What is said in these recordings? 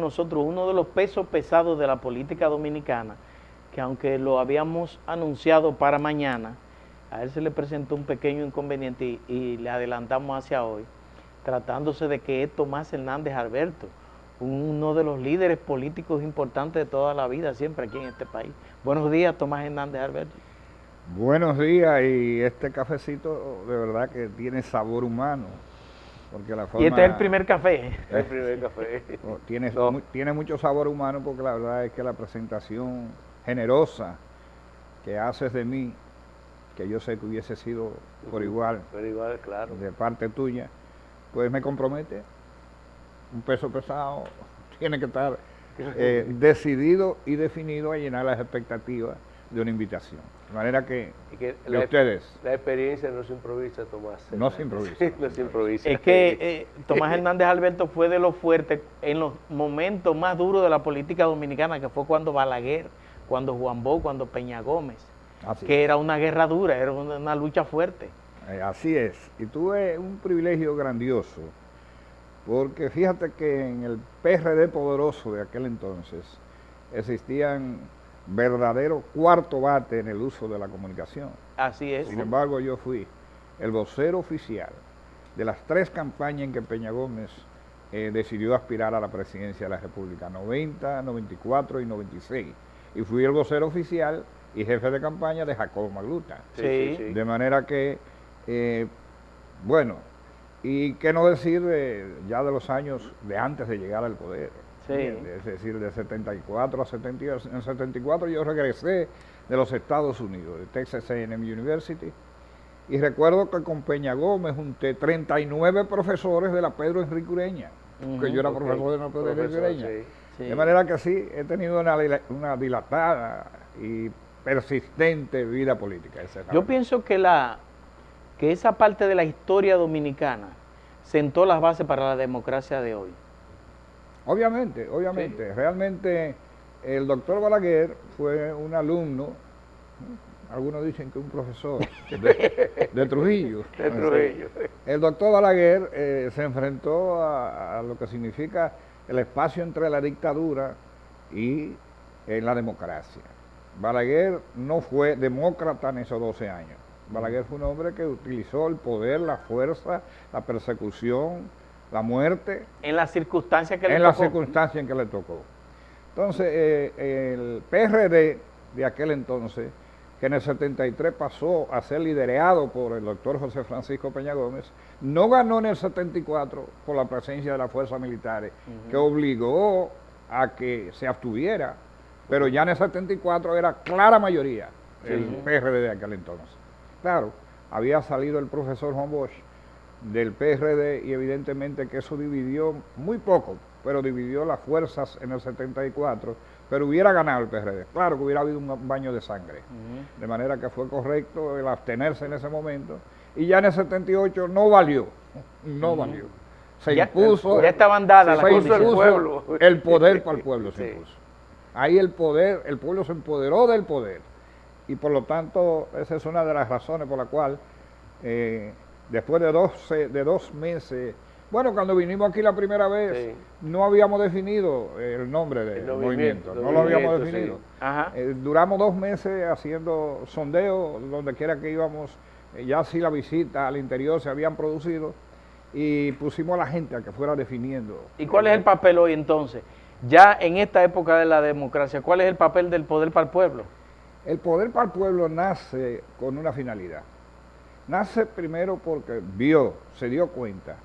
nosotros uno de los pesos pesados de la política dominicana, que aunque lo habíamos anunciado para mañana, a él se le presentó un pequeño inconveniente y le adelantamos hacia hoy, tratándose de que es Tomás Hernández Alberto, uno de los líderes políticos importantes de toda la vida, siempre aquí en este país. Buenos días, Tomás Hernández Alberto. Buenos días, y este cafecito de verdad que tiene sabor humano. Porque la forma, y este es el primer café. El primer café. Tiene mucho sabor humano, porque la verdad es que la presentación generosa que haces de mí, que yo sé que hubiese sido por igual, Claro. de parte tuya, pues me compromete. Un peso pesado tiene que estar decidido y definido a llenar las expectativas de una invitación. De manera que ustedes... La experiencia no se improvisa, Tomás. No se improvisa. No se improvisa. Es que Tomás Hernández Alberto fue de los fuertes en los momentos más duros de la política dominicana, que fue cuando Balaguer, cuando Juan Bosch, cuando Peña Gómez, que era una guerra dura, era una lucha fuerte. Así es. Y tuve un privilegio grandioso, porque fíjate que en el PRD poderoso de aquel entonces existían verdadero cuarto bate en el uso de la comunicación. Así es. Sin embargo, yo fui el vocero oficial de las 3 campañas en que Peña Gómez decidió aspirar a la presidencia de la República, 90, 94 y 96. Y fui el vocero oficial y jefe de campaña de Jacobo Magluta. Sí. De manera que, bueno, y qué no decir ya de los años de antes de llegar al poder. Sí. Es decir, de 74 a 72. En 74 yo regresé de los Estados Unidos, de Texas A&M University, y recuerdo que con Peña Gómez junté 39 profesores de la Pedro Enrique Ureña, que yo era profesor de la Pedro Enrique Ureña. Sí. De manera que sí, he tenido una dilatada y persistente vida política. Yo pienso que esa parte de la historia dominicana sentó las bases para la democracia de hoy. Obviamente. Sí. Realmente el doctor Balaguer fue un alumno, algunos dicen que un profesor, de Trujillo. De Trujillo. El doctor Balaguer se enfrentó a lo que significa el espacio entre la dictadura y la democracia. Balaguer no fue demócrata en esos 12 años. Balaguer fue un hombre que utilizó el poder, la fuerza, la persecución, la muerte. En las circunstancias que le En tocó. las circunstancias en que le tocó. Entonces, el PRD de aquel entonces, que en el 73 pasó a ser liderado por el doctor José Francisco Peña Gómez, no ganó en el 74 por la presencia de las fuerzas militares, que obligó a que se abstuviera, pero ya en el 74 era clara mayoría el PRD de aquel entonces. Claro, había salido el profesor Juan Bosch del PRD y evidentemente que eso dividió muy poco, pero dividió las fuerzas en el 74, pero hubiera ganado el PRD. Claro que hubiera habido un baño de sangre, de manera que fue correcto el abstenerse en ese momento, y ya en el 78 no valió. Se impuso, ya estaban dadas las impuso condiciones. el poder para el pueblo, se Sí. impuso. Ahí el pueblo se empoderó del poder, y por lo tanto esa es una de las razones por la cual después de 2 meses, bueno, cuando vinimos aquí la primera vez, no habíamos definido el nombre del movimiento, no lo habíamos definido. Sí. Ajá. Duramos 2 meses haciendo sondeos, donde quiera que íbamos, ya sí la visita al interior se habían producido, y pusimos a la gente a que fuera definiendo. ¿Y cuál es el papel hoy entonces? Ya en esta época de la democracia, ¿cuál es el papel del poder para el pueblo? El poder para el pueblo nace con una finalidad. Nace primero porque se dio cuenta,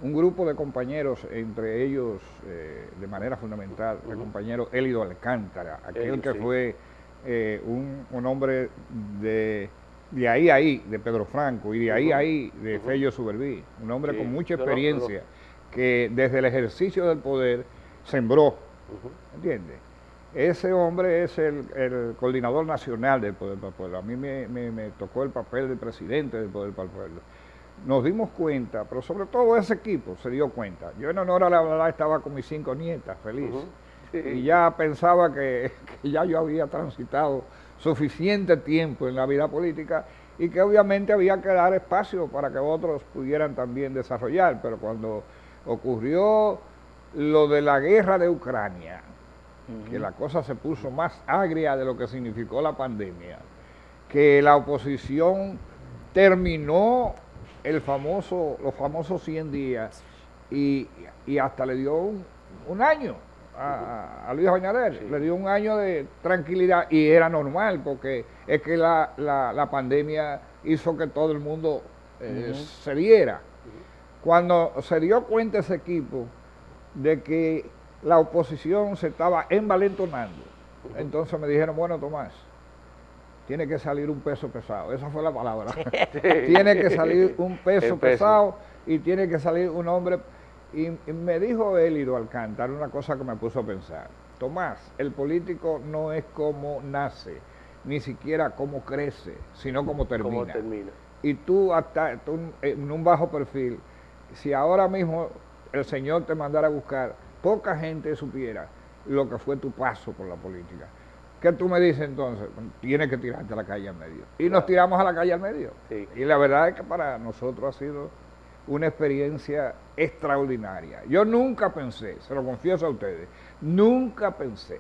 un grupo de compañeros, entre ellos de manera fundamental, el compañero Elido Alcántara, aquel que fue un hombre de ahí, de Pedro Franco, y de ahí, de Fello Suberví, un hombre con mucha experiencia, que desde el ejercicio del poder sembró, ¿entiendes? Ese hombre es el coordinador nacional del Poder para el Pueblo. A mí me tocó el papel de presidente del Poder para el Pueblo. Nos dimos cuenta, pero sobre todo ese equipo se dio cuenta. Yo en honor a la verdad estaba con mis 5 nietas, feliz. Y ya pensaba que ya yo había transitado suficiente tiempo en la vida política y que obviamente había que dar espacio para que otros pudieran también desarrollar. Pero cuando ocurrió lo de la guerra de Ucrania, que la cosa se puso más agria de lo que significó la pandemia, que la oposición terminó los famosos 100 días y hasta le dio un año a Luis Abinader, le dio un año de tranquilidad y era normal porque es que la pandemia hizo que todo el mundo se diera. Cuando se dio cuenta ese equipo de que la oposición se estaba envalentonando, entonces me dijeron, bueno, Tomás, tiene que salir un peso pesado, esa fue la palabra. Tiene que salir un peso pesado y tiene que salir un hombre. Y me dijo Élido Alcántara una cosa que me puso a pensar. Tomás, el político no es como nace, ni siquiera cómo crece, sino cómo termina. ¿Cómo termina? Y tú en un bajo perfil, si ahora mismo el Señor te mandara a buscar, poca gente supiera lo que fue tu paso por la política. ¿Qué tú me dices entonces? Tienes que tirarte a la calle al medio. Y nos tiramos a la calle al medio. Sí. Y la verdad es que para nosotros ha sido una experiencia extraordinaria. Yo nunca pensé, se lo confieso a ustedes, nunca pensé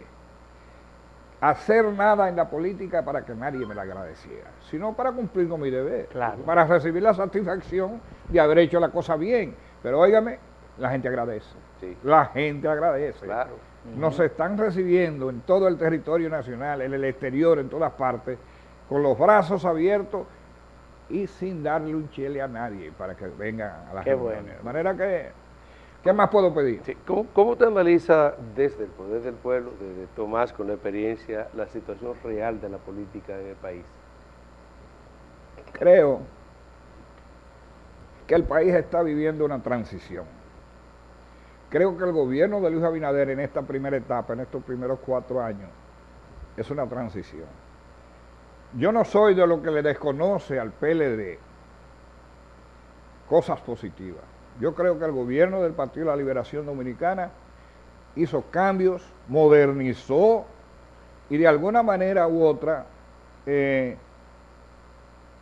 hacer nada en la política para que nadie me la agradeciera, sino para cumplir con mi deber, para recibir la satisfacción de haber hecho la cosa bien. Pero óigame, la gente agradece, la gente agradece. Claro. Nos están recibiendo en todo el territorio nacional, en el exterior, en todas partes, con los brazos abiertos y sin darle un chele a nadie para que vengan a las reuniones. Bueno. De manera que, ¿qué más puedo pedir? Sí. ¿Cómo te analiza desde el Poder del Pueblo, desde Tomás, con la experiencia, la situación real de la política en el país? Creo que el país está viviendo una transición. Creo que el gobierno de Luis Abinader en esta primera etapa, en estos primeros 4 años, es una transición. Yo no soy de lo que le desconoce al PLD cosas positivas. Yo creo que el gobierno del Partido de la Liberación Dominicana hizo cambios, modernizó y de alguna manera u otra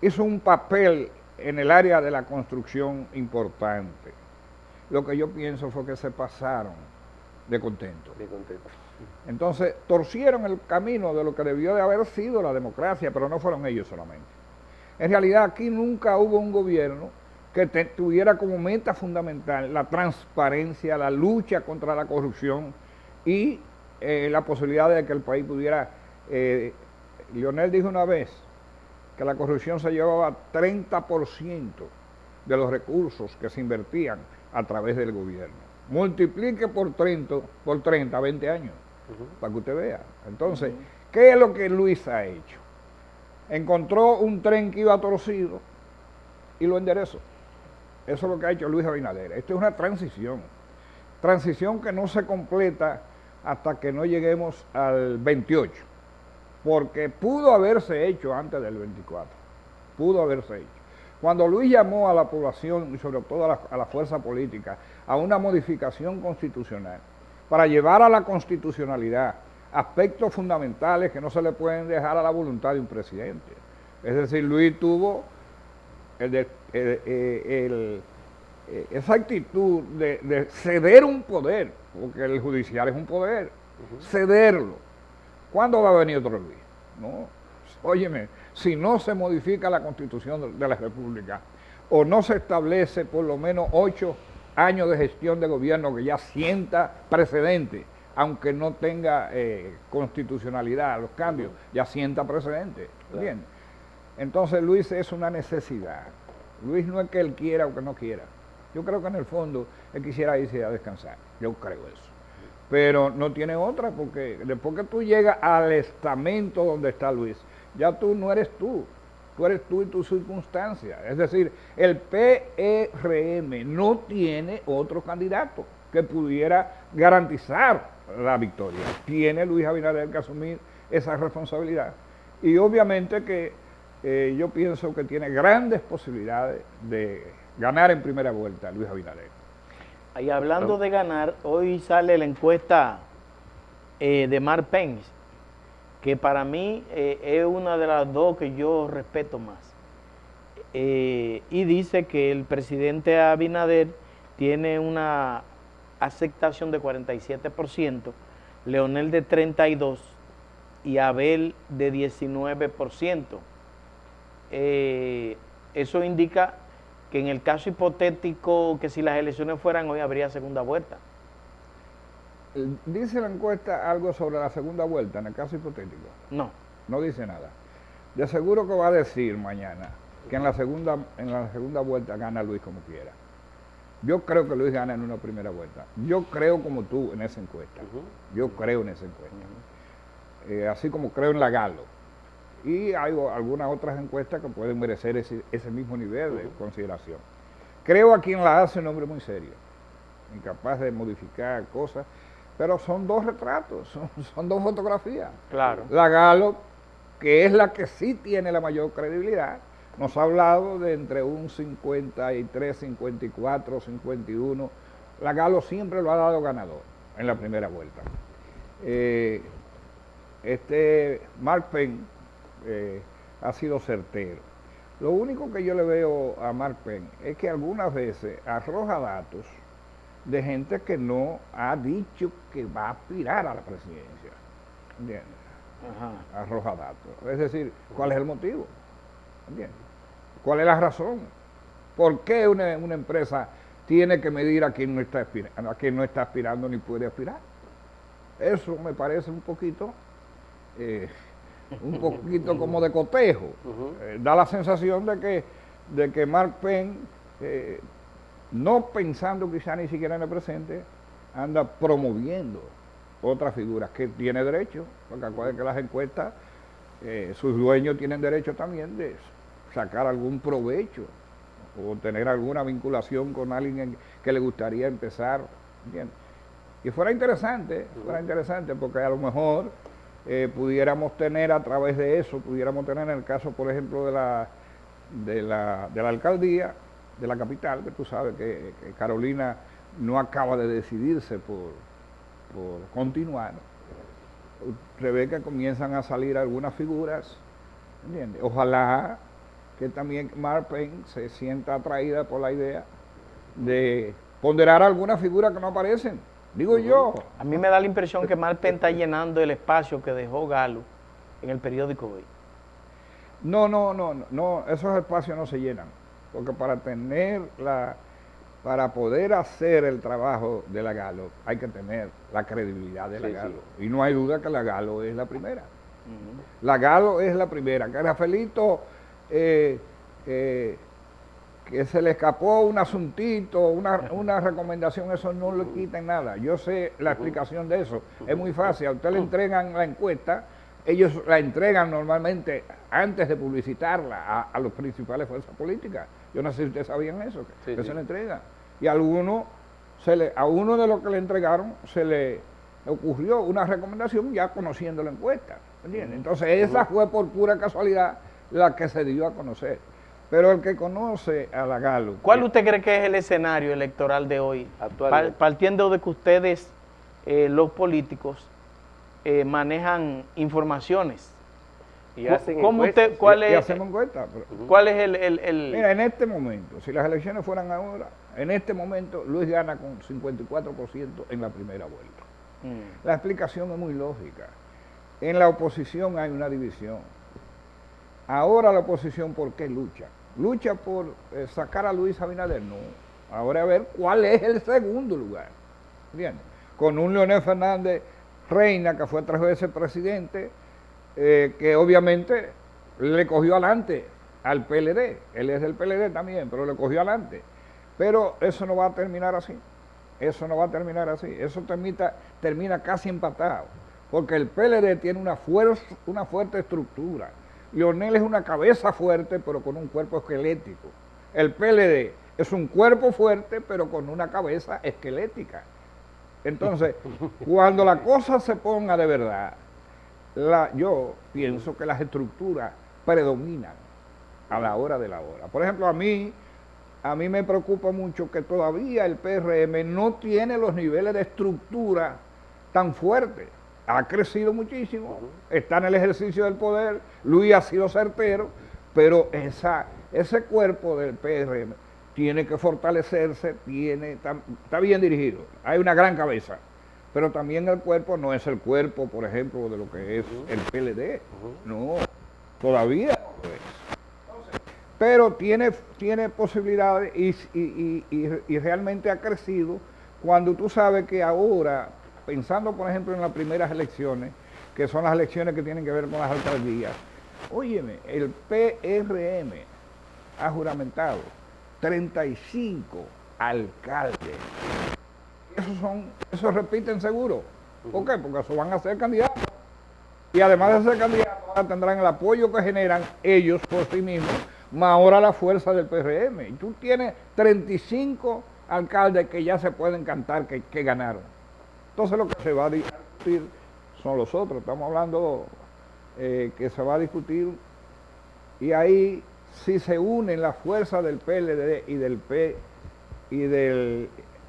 hizo un papel en el área de la construcción importante. Lo que yo pienso fue que se pasaron de contento. Entonces torcieron el camino de lo que debió de haber sido la democracia, pero no fueron ellos solamente. En realidad aquí nunca hubo un gobierno que tuviera como meta fundamental la transparencia, la lucha contra la corrupción y la posibilidad de que el país pudiera... Leonel dijo una vez que la corrupción se llevaba 30% de los recursos que se invertían a través del gobierno. Multiplique por 30, 20 años, para que usted vea. Entonces, ¿qué es lo que Luis ha hecho? Encontró un tren que iba torcido y lo enderezó. Eso es lo que ha hecho Luis Abinader. Esto es una transición que no se completa hasta que no lleguemos al 28, porque pudo haberse hecho antes del 24, pudo haberse hecho. Cuando Luis llamó a la población y sobre todo a la fuerza política a una modificación constitucional para llevar a la constitucionalidad aspectos fundamentales que no se le pueden dejar a la voluntad de un presidente. Es decir, Luis tuvo esa actitud de ceder un poder, porque el judicial es un poder, cederlo. ¿Cuándo va a venir otro Luis? No, óyeme, si no se modifica la Constitución de la República o no se establece por lo menos 8 años de gestión de gobierno que ya sienta precedente, aunque no tenga constitucionalidad, los cambios, ya sienta precedente, ¿entiendes? Entonces Luis es una necesidad. Luis no es que él quiera o que no quiera. Yo creo que en el fondo él quisiera irse a descansar, yo creo eso. Pero no tiene otra, porque después que tú llegas al estamento donde está Luis, ya tú no eres tú eres tú y tus circunstancias. Es decir, el PRM no tiene otro candidato que pudiera garantizar la victoria. Tiene Luis Abinader que asumir esa responsabilidad. Y obviamente que yo pienso que tiene grandes posibilidades de ganar en primera vuelta Luis Abinader. Y hablando de ganar, hoy sale la encuesta de Mark Pence, que para mí es una de las dos que yo respeto más. Y dice que el presidente Abinader tiene una aceptación de 47%, Leonel de 32% y Abel de 19%. Eso indica que en el caso hipotético que si las elecciones fueran hoy habría segunda vuelta. ¿Dice la encuesta algo sobre la segunda vuelta en el caso hipotético? No. No dice nada. De seguro que va a decir mañana que en la segunda vuelta gana Luis como quiera. Yo creo que Luis gana en una primera vuelta. Yo creo como tú en esa encuesta. Yo creo en esa encuesta. Así como creo en la Galo. Y hay algunas otras encuestas que pueden merecer ese mismo nivel de consideración. Creo a quien la hace un hombre muy serio, incapaz de modificar cosas, pero son dos retratos, son dos fotografías. Claro. La Galo, que es la que sí tiene la mayor credibilidad, nos ha hablado de entre un 53, 54, 51. La Galo siempre lo ha dado ganador en la primera vuelta. Mark Penn ha sido certero. Lo único que yo le veo a Mark Penn es que algunas veces arroja datos de gente que no ha dicho que va a aspirar a la presidencia. ¿Entiendes? Ajá. Arroja datos. Es decir, ¿cuál es el motivo? ¿Entiendes? ¿Cuál es la razón? ¿Por qué una empresa tiene que medir a quien no está aspirando ni puede aspirar? Eso me parece un poquito como de cotejo. Da la sensación de que Mark Penn, no pensando quizá ni siquiera en el presente, anda promoviendo otras figuras que tiene derecho, porque acuérdense que las encuestas, sus dueños tienen derecho también de sacar algún provecho o tener alguna vinculación con alguien que le gustaría empezar, ¿entiendes? Y fuera interesante porque a lo mejor pudiéramos tener a través de eso, en el caso, por ejemplo, de la alcaldía de la capital, que tú sabes que Carolina no acaba de decidirse por continuar. Se ve que comienzan a salir algunas figuras, ¿entiendes? Ojalá que también Mark Penn se sienta atraída por la idea de ponderar algunas figuras que no aparecen. Digo yo. A mí me da la impresión que Mark Penn está llenando el espacio que dejó Galo en el periódico Hoy. No, esos espacios no se llenan, porque para poder hacer el trabajo de la Galo hay que tener la credibilidad de la Galo. Sí. Y no hay duda que la Galo es la primera. La Galo es la primera. Que Rafaelito, que se le escapó un asuntito, una recomendación, eso no le quita en nada. Yo sé la explicación de eso. Es muy fácil. A usted le entregan la encuesta, ellos la entregan normalmente antes de publicitarla a los principales fuerzas políticas. Yo no sé si ustedes sabían eso, que se le entrega. Y a uno de los que le entregaron se le ocurrió una recomendación ya conociendo la encuesta. ¿Entiendes? Entonces esa fue por pura casualidad la que se dio a conocer. Pero el que conoce a la Galo... ¿Cuál usted cree que es el escenario electoral de hoy? Partiendo de que ustedes, los políticos, manejan informaciones. Y hacen encuestas. Hacemos encuestas. ¿Cuál es el...? Mira, en este momento, si las elecciones fueran ahora, en este momento Luis gana con 54% en la primera vuelta. La explicación es muy lógica. En la oposición hay una división. Ahora la oposición, ¿por qué lucha? Lucha por sacar a Luis Abinader, no. Ahora a ver cuál es el segundo lugar. ¿Entiendes? Con un Leonel Fernández Reina, que fue 3 veces presidente, que obviamente le cogió adelante al PLD. Él es del PLD también, pero le cogió adelante. Pero eso no va a terminar así. Eso no va a terminar así. Eso termina casi empatado. Porque el PLD tiene una fuerte estructura. Leonel es una cabeza fuerte, pero con un cuerpo esquelético. El PLD es un cuerpo fuerte, pero con una cabeza esquelética. Entonces, cuando la cosa se ponga de verdad, yo pienso que las estructuras predominan a la hora de la hora. Por ejemplo, a mí me preocupa mucho que todavía el PRM no tiene los niveles de estructura tan fuertes. Ha crecido muchísimo, está en el ejercicio del poder, Luis ha sido certero, pero ese cuerpo del PRM tiene que fortalecerse, está bien dirigido, hay una gran cabeza, pero también el cuerpo no es el cuerpo, por ejemplo, de lo que es el PLD, no, todavía no lo es. Pero tiene posibilidades y realmente ha crecido cuando tú sabes que ahora, pensando por ejemplo en las primeras elecciones, que son las elecciones que tienen que ver con las alcaldías, óyeme, el PRM ha juramentado 35 alcaldes. Eso repiten seguro. ¿Por qué? Porque eso van a ser candidatos. Y además de ser candidatos, ahora tendrán el apoyo que generan ellos por sí mismos, más ahora la fuerza del PRM. Y tú tienes 35 alcaldes que ya se pueden cantar que ganaron. Entonces lo que se va a discutir son los otros. Estamos hablando que se va a discutir y ahí si se unen la fuerza del PLD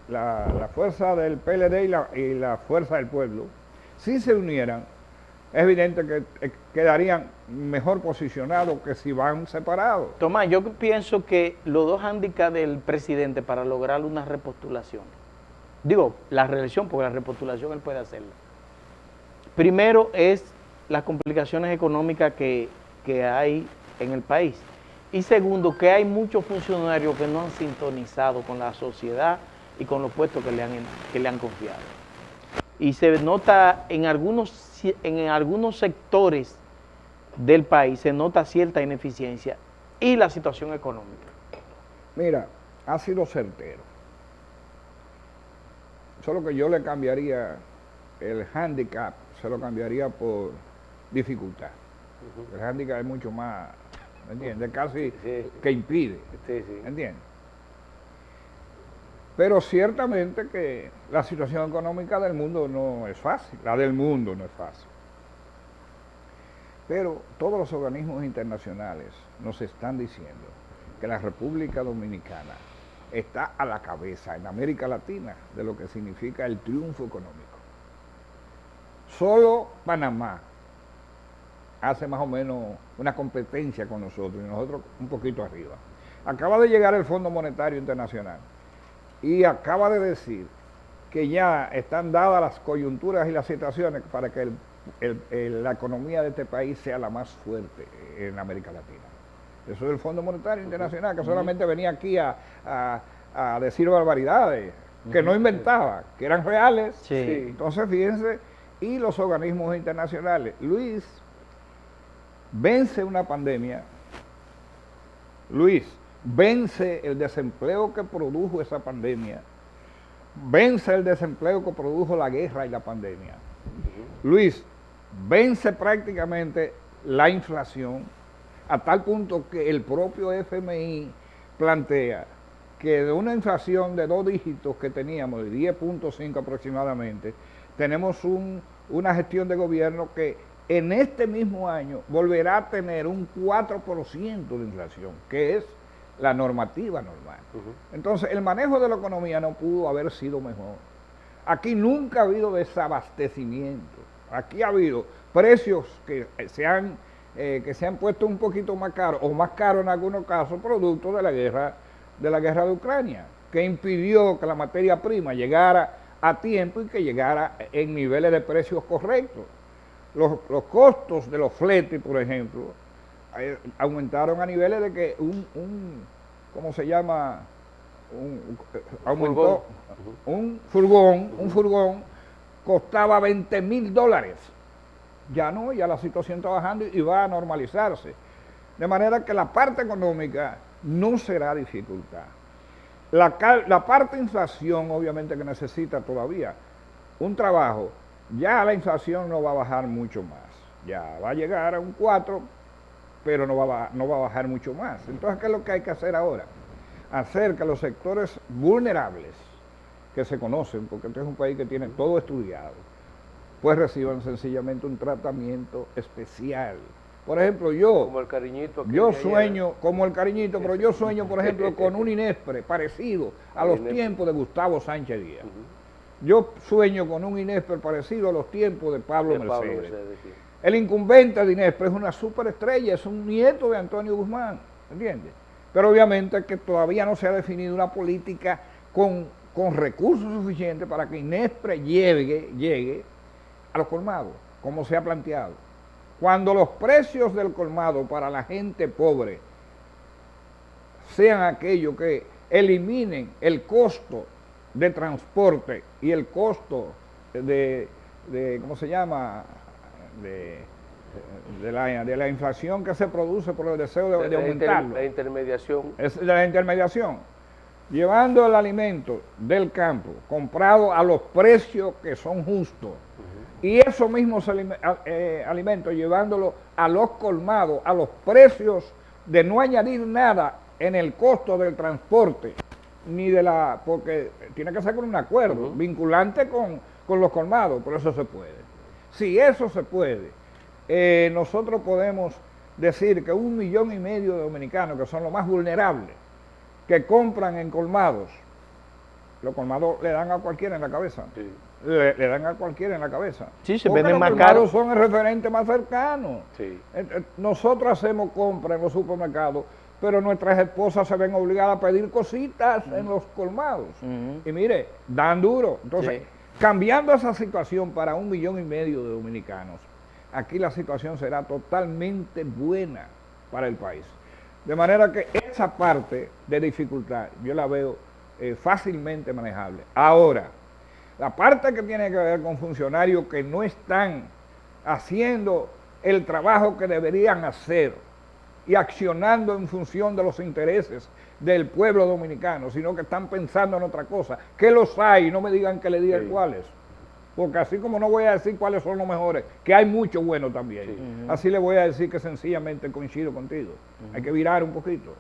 la fuerza del PLD y la fuerza del pueblo, si se unieran, es evidente que quedarían mejor posicionados que si van separados. Tomás, yo pienso que los dos hándicaps del presidente para lograr una repostulación, digo, la reelección, porque la repostulación él puede hacerla. Primero es las complicaciones económicas que hay en el país. Y segundo, que hay muchos funcionarios que no han sintonizado con la sociedad y con los puestos que le han confiado. Y se nota en algunos sectores del país, se nota cierta ineficiencia y la situación económica. Mira, ha sido certero. Solo que yo le cambiaría el hándicap, se lo cambiaría por dificultad. El hándicap es mucho más, ¿me entiendes? Casi que impide, ¿me entiendes? Pero ciertamente que la situación económica del mundo no es fácil, la del mundo no es fácil. Pero todos los organismos internacionales nos están diciendo que la República Dominicana está a la cabeza en América Latina de lo que significa el triunfo económico. Solo Panamá hace más o menos una competencia con nosotros y nosotros un poquito arriba. Acaba de llegar el Fondo Monetario Internacional y acaba de decir que ya están dadas las coyunturas y las situaciones para que la economía de este país sea la más fuerte en América Latina. Eso es el Fondo Monetario Internacional, que solamente venía aquí a decir barbaridades, que no inventaba, que eran reales. Sí. Entonces, fíjense, y los organismos internacionales. Luis, vence una pandemia. Luis, vence el desempleo que produjo esa pandemia. Vence el desempleo que produjo la guerra y la pandemia. Luis, vence prácticamente la inflación a tal punto que el propio FMI plantea que de una inflación de 2 dígitos que teníamos, de 10.5 aproximadamente, tenemos una gestión de gobierno que en este mismo año volverá a tener un 4% de inflación, que es la normativa normal. Entonces, el manejo de la economía no pudo haber sido mejor. Aquí nunca ha habido desabastecimiento. Aquí ha habido precios que se han puesto un poquito más caros, o más caros en algunos casos, producto de la guerra de Ucrania, que impidió que la materia prima llegara a tiempo y que llegara en niveles de precios correctos. Los costos de los fletes, por ejemplo, aumentaron a niveles de que ¿cómo se llama? Aumentó un furgón costaba $20,000. Ya no, ya la situación está bajando y va a normalizarse. De manera que la parte económica no será dificultad. La parte inflación, obviamente, que necesita todavía un trabajo, ya la inflación no va a bajar mucho más. Ya va a llegar a un 4, pero no va a bajar mucho más. Entonces, ¿qué es lo que hay que hacer ahora? Hacer que los sectores vulnerables, que se conocen, porque este es un país que tiene todo estudiado, pues reciban sencillamente un tratamiento especial. Por ejemplo, como el cariñito yo sueño, como el cariñito, pero yo sueño, por ejemplo, con un INESPRE parecido a los tiempos de Gustavo Sánchez Díaz. Yo sueño con un INESPRE parecido a los tiempos de Pablo Mercedes. Sí. El incumbente de INESPRE es una superestrella, es un nieto de Antonio Guzmán, ¿entiendes? pero obviamente que todavía no se ha definido una política con recursos suficientes para que Inespre llegue a los colmados, como se ha planteado. Cuando los precios del colmado para la gente pobre sean aquellos que eliminen el costo de transporte y el costo de ¿cómo se llama? De la inflación que se produce por el deseo de aumentarlo. La intermediación. Es la intermediación. Llevando el alimento del campo, comprado a los precios que son justos, y esos mismos alimentos llevándolo a los colmados, a los precios de no añadir nada en el costo del transporte, ni de porque tiene que ser con un acuerdo vinculante con los colmados, pero eso se puede. Si eso se puede, nosotros podemos decir que 1,5 millones de dominicanos, que son los más vulnerables, que compran en colmados, los colmados le dan a cualquiera en la cabeza. Sí. Le dan a cualquiera en la cabeza. Sí, se porque venden más los caros. colmados son el referente más cercano. Sí. Nosotros hacemos compras en los supermercados, pero nuestras esposas se ven obligadas a pedir cositas en los colmados. Y mire, dan duro. Entonces, cambiando esa situación para 1,5 millones de dominicanos, aquí la situación será totalmente buena para el país. De manera que esa parte de dificultad yo la veo fácilmente manejable. Ahora, la parte que tiene que ver con funcionarios que no están haciendo el trabajo que deberían hacer y accionando en función de los intereses del pueblo dominicano, sino que están pensando en otra cosa, que los hay, no me digan que le digan cuáles, porque así como no voy a decir cuáles son los mejores, que hay mucho bueno también, así le voy a decir que sencillamente coincido contigo, hay que virar un poquito,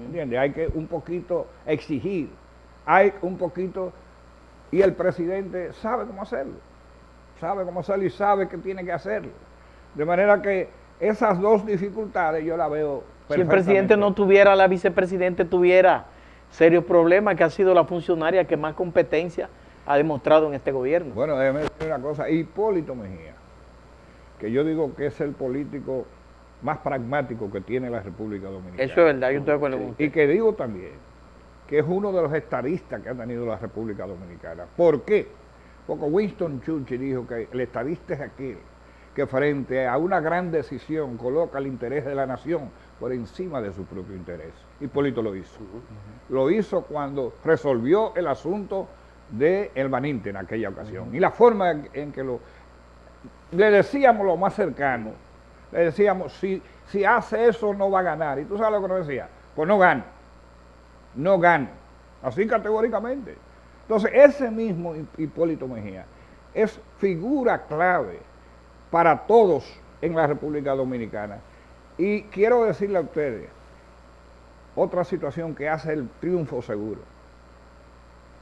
¿entiendes? Hay que un poquito exigir, hay un poquito, y el presidente sabe cómo hacerlo y sabe que tiene que hacerlo, de manera que esas dos dificultades yo las veo perfectamente. Si el presidente no tuviera, la vicepresidente tuviera serios problemas, que ha sido la funcionaria que más competencia ha demostrado en este gobierno. Bueno, déjeme decir una cosa, Hipólito Mejía, que yo digo que es el político más pragmático que tiene la República Dominicana. Eso es verdad, yo estoy de acuerdo con usted. Y que digo también que es uno de los estadistas que ha tenido la República Dominicana. ¿Por qué? Porque Winston Churchill dijo que el estadista es aquel que frente a una gran decisión coloca el interés de la nación por encima de su propio interés. Hipólito lo hizo. Lo hizo cuando resolvió el asunto del Baninte en aquella ocasión. Y la forma en que le decíamos lo más cercano, le decíamos, si hace eso no va a ganar. Y tú sabes lo que nos decía, pues no gana. No gana. Así categóricamente. Entonces, ese mismo Hipólito Mejía es figura clave para todos en la República Dominicana. Y quiero decirle a ustedes otra situación que hace el triunfo seguro.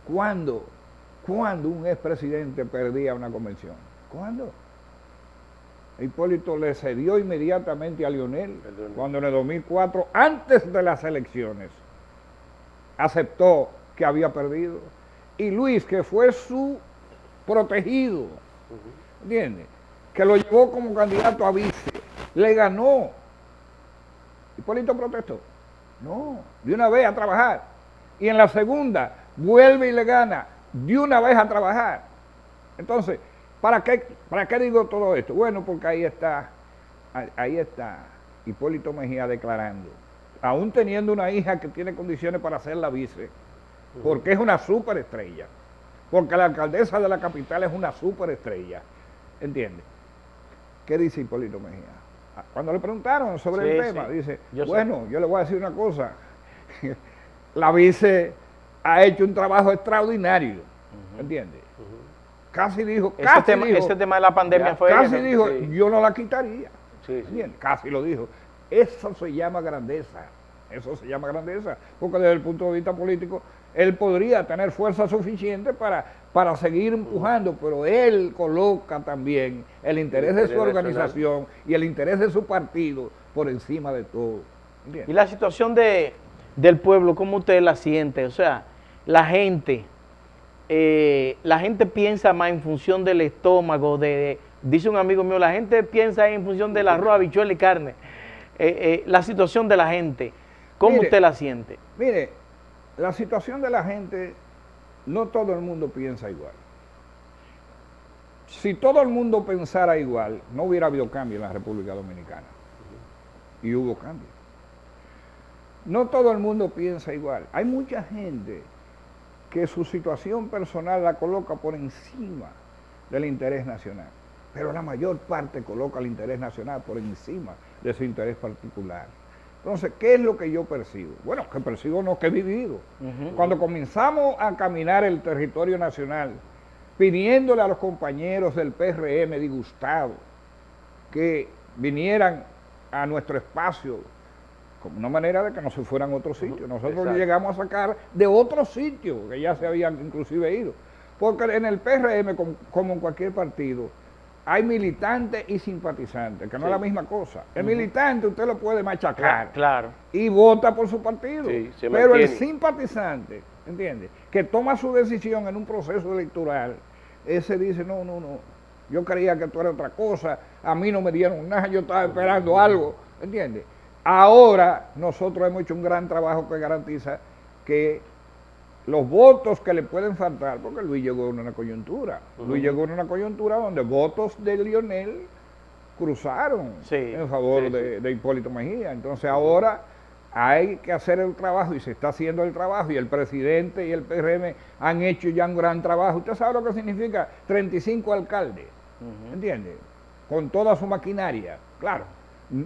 ¿Cuándo un expresidente perdía una convención? ¿Cuándo? Hipólito le cedió inmediatamente a Lionel cuando en el 2004, antes de las elecciones, aceptó que había perdido. Y Luis, que fue su protegido, ¿entiendes? Que lo llevó como candidato a vice, le ganó. Hipólito protestó. No, de una vez a trabajar. Y en la segunda, vuelve y le gana, de una vez a trabajar. Entonces, ¿para qué digo todo esto? Bueno, porque ahí está Hipólito Mejía declarando, aún teniendo una hija que tiene condiciones para ser la vice, porque es una superestrella, porque la alcaldesa de la capital es una superestrella, ¿entiendes? ¿Qué dice Hipólito Mejía? Cuando le preguntaron sobre el tema, dice, bueno, yo le voy a decir una cosa, la vice ha hecho un trabajo extraordinario, ¿entiendes? Casi dijo, ese tema de la pandemia fue... Casi dijo, yo no la quitaría, casi lo dijo. Eso se llama grandeza, porque desde el punto de vista político, él podría tener fuerza suficiente para seguir empujando, pero él coloca también el interés de su organización y el interés de su partido por encima de todo. ¿Entiendes? Y la situación del pueblo, ¿cómo usted la siente? O sea, la gente piensa más en función del estómago, dice un amigo mío, la gente piensa en función del arroz, habichuela y carne. La situación de la gente, ¿Cómo usted la siente? Mire, la situación de la gente, no todo el mundo piensa igual. Si todo el mundo pensara igual, no hubiera habido cambio en la República Dominicana. Y hubo cambio. No todo el mundo piensa igual. Hay mucha gente que su situación personal la coloca por encima del interés nacional. Pero la mayor parte coloca el interés nacional por encima de su interés particular. Entonces, ¿qué es lo que yo percibo? Bueno, que percibo no, que he vivido. Cuando comenzamos a caminar el territorio nacional, pidiéndole a los compañeros del PRM disgustados que vinieran a nuestro espacio como una manera de que no se fueran a otro sitio. Nosotros llegamos a sacar de otro sitio, que ya se habían inclusive ido. Porque en el PRM, como en cualquier partido, hay militantes y simpatizantes, que no es la misma cosa. El militante usted lo puede machacar y vota por su partido, pero el simpatizante, ¿entiende?, que toma su decisión en un proceso electoral, ese dice, no, yo creía que esto era otra cosa, a mí no me dieron nada, yo estaba esperando algo, ¿entiende? Ahora nosotros hemos hecho un gran trabajo que garantiza que los votos que le pueden faltar, porque Luis llegó en una coyuntura, Luis llegó en una coyuntura donde votos de Lionel cruzaron en favor de Hipólito Mejía. Entonces ahora hay que hacer el trabajo y se está haciendo el trabajo y el presidente y el PRM han hecho ya un gran trabajo. Usted sabe lo que significa 35 alcaldes, ¿entiende? Con toda su maquinaria. Claro,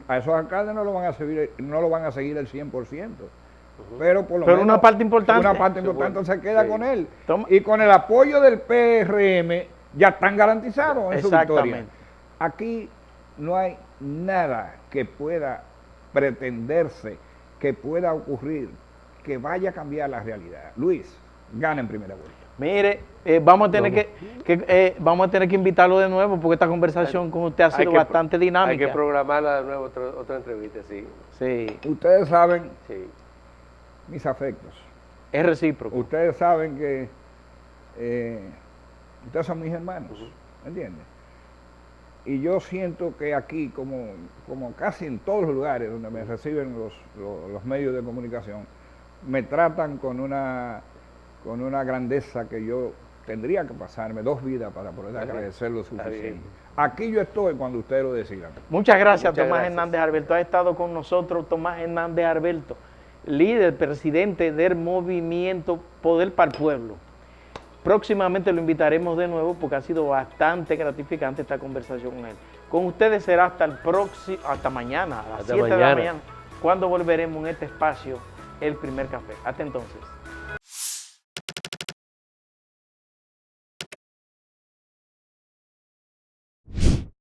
a esos alcaldes no lo van a seguir el 100%. Pero por lo menos una parte importante se queda con él. Y con el apoyo del PRM ya están garantizados en su victoria. Aquí no hay nada que pueda pretenderse, que pueda ocurrir, que vaya a cambiar la realidad. Luis, gana en primera vuelta. Mire, vamos a tener que invitarlo de nuevo porque esta conversación con usted ha sido bastante dinámica. Hay que programarla de nuevo, otra entrevista, sí. Ustedes saben mis afectos. Es recíproco. Ustedes saben que ustedes son mis hermanos, ¿entienden? Y yo siento que aquí, como casi en todos los lugares donde me reciben los medios de comunicación, me tratan con una grandeza que yo tendría que pasarme 2 vidas para poder agradecer lo suficiente. Aquí yo estoy cuando ustedes lo decidan. Muchas gracias, Tomás Hernández Alberto. Ha estado con nosotros Tomás Hernández Alberto, líder, presidente del movimiento Poder para el Pueblo. Próximamente lo invitaremos de nuevo porque ha sido bastante gratificante esta conversación con él. Con ustedes será hasta mañana, a las 7 de la mañana, cuando volveremos en este espacio, El Primer Café. Hasta entonces.